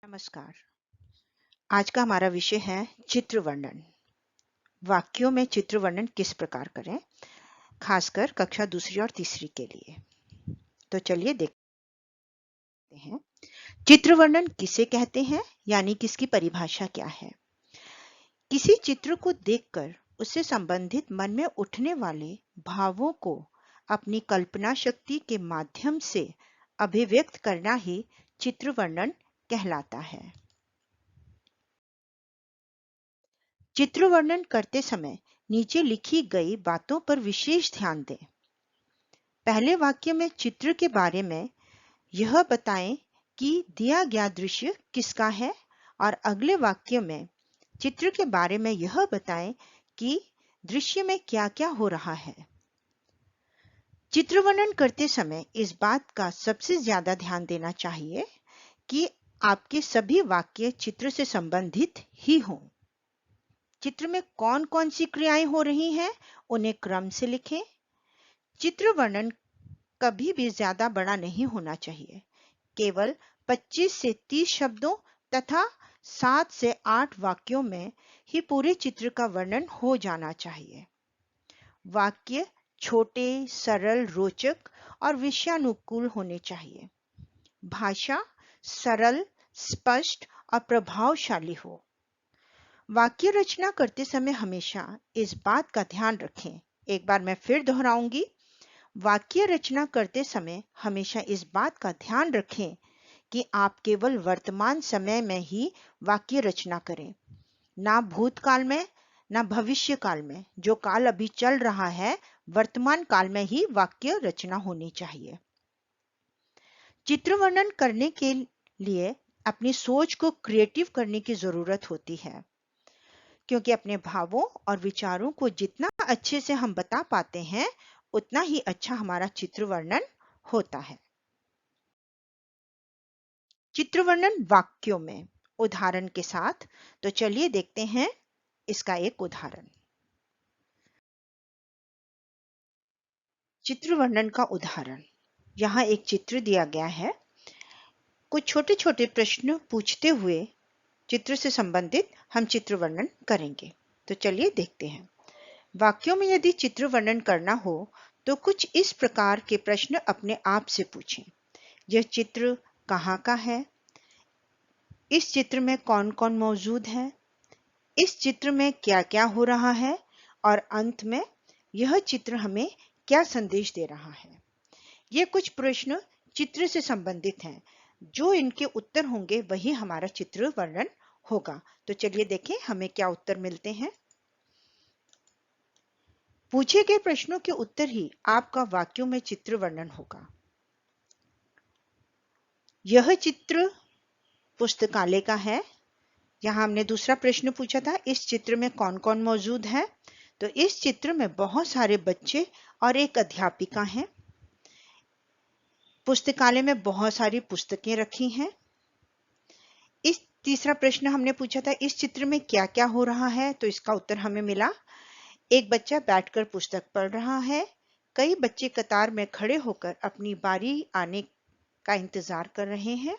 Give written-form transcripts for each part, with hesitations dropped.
नमस्कार। आज का हमारा विषय है चित्र वर्णन। वाक्यों में चित्र वर्णन किस प्रकार करें, खासकर कक्षा दूसरी और तीसरी के लिए। तो चलिए देखते हैं चित्र वर्णन किसे कहते हैं, यानी किसकी परिभाषा क्या है। किसी चित्र को देखकर उससे संबंधित मन में उठने वाले भावों को अपनी कल्पना शक्ति के माध्यम से अभिव्यक्त करना ही चित्र वर्णन कहलाता है। चित्र वर्णन करते समय नीचे लिखी गई बातों पर विशेष ध्यान दें। पहले वाक्य में चित्र के बारे में यह बताएं कि दिया गया दृश्य किसका है, और अगले वाक्य में चित्र के बारे में यह बताएं कि दृश्य में क्या क्या हो रहा है। चित्र वर्णन करते समय इस बात का सबसे ज्यादा ध्यान देना चाहिए कि आपके सभी वाक्य चित्र से संबंधित ही हों। चित्र में कौन कौन सी क्रियाएं हो रही हैं, उन्हें क्रम से लिखें। चित्र वर्णन कभी भी ज्यादा बड़ा नहीं होना चाहिए। केवल 25 से 30 शब्दों तथा 7 से 8 वाक्यों में ही पूरे चित्र का वर्णन हो जाना चाहिए। वाक्य छोटे, सरल, रोचक और विषयानुकूल होने चाहिए। भाषा सरल, स्पष्ट और प्रभावशाली हो। वाक्य रचना करते समय हमेशा इस बात का ध्यान रखें, एक बार मैं फिर दोहराऊंगी, वाक्य रचना करते समय हमेशा इस बात का ध्यान रखें कि आप केवल वर्तमान समय में ही वाक्य रचना करें, ना भूतकाल में ना भविष्य काल में। जो काल अभी चल रहा है, वर्तमान काल में ही वाक्य रचना होनी चाहिए। चित्र वर्णन करने के लिए अपनी सोच को क्रिएटिव करने की जरूरत होती है, क्योंकि अपने भावों और विचारों को जितना अच्छे से हम बता पाते हैं, उतना ही अच्छा हमारा चित्र वर्णन होता है। चित्र वर्णन वाक्यों में उदाहरण के साथ। तो चलिए देखते हैं इसका एक उदाहरण। चित्र वर्णन का उदाहरण, यहाँ एक चित्र दिया गया है। कुछ छोटे छोटे प्रश्न पूछते हुए चित्र से संबंधित हम चित्र वर्णन करेंगे। तो चलिए देखते हैं। वाक्यों में यदि चित्र वर्णन करना हो तो कुछ इस प्रकार के प्रश्न अपने आप से पूछें। यह चित्र कहाँ का है? इस चित्र में कौन कौन मौजूद है? इस चित्र में क्या क्या हो रहा है? और अंत में यह चित्र हमें क्या संदेश दे रहा है? ये कुछ प्रश्न चित्र से संबंधित हैं। जो इनके उत्तर होंगे वही हमारा चित्र वर्णन होगा। तो चलिए देखें हमें क्या उत्तर मिलते हैं। पूछे गए प्रश्नों के उत्तर ही आपका वाक्यों में चित्र वर्णन होगा। यह चित्र पुस्तकालय का है। यहाँ हमने दूसरा प्रश्न पूछा था, इस चित्र में कौन कौन मौजूद है? तो इस चित्र में बहुत सारे बच्चे और एक अध्यापिका हैं। पुस्तकालय में बहुत सारी पुस्तकें रखी हैं। इस तीसरा प्रश्न हमने पूछा था, इस चित्र में क्या क्या हो रहा है? तो इसका उत्तर हमें मिला, एक बच्चा बैठकर पुस्तक पढ़ रहा है। कई बच्चे कतार में खड़े होकर अपनी बारी आने का इंतजार कर रहे हैं।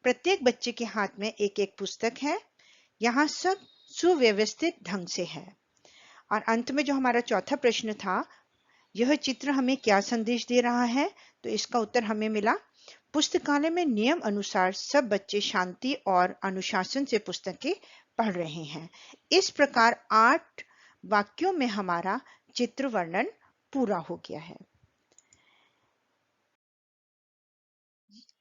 प्रत्येक बच्चे के हाथ में एक एक पुस्तक है। यहाँ सब सुव्यवस्थित ढंग से है। और अंत में जो हमारा चौथा प्रश्न था, यह चित्र हमें क्या संदेश दे रहा है? तो इसका उत्तर हमें मिला, पुस्तकालय में नियम अनुसार सब बच्चे शांति और अनुशासन से पुस्तकें पढ़ रहे हैं। इस प्रकार 8 वाक्यों में हमारा चित्र वर्णन पूरा हो गया है।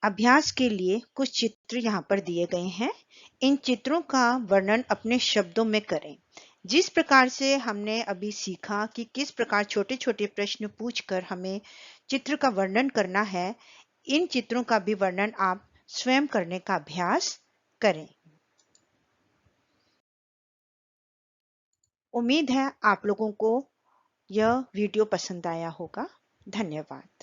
अभ्यास के लिए कुछ चित्र यहाँ पर दिए गए हैं। इन चित्रों का वर्णन अपने शब्दों में करें। जिस प्रकार से हमने अभी सीखा कि किस प्रकार छोटे छोटे प्रश्न पूछकर हमें चित्र का वर्णन करना है, इन चित्रों का भी वर्णन आप स्वयं करने का अभ्यास करें। उम्मीद है आप लोगों को यह वीडियो पसंद आया होगा। धन्यवाद।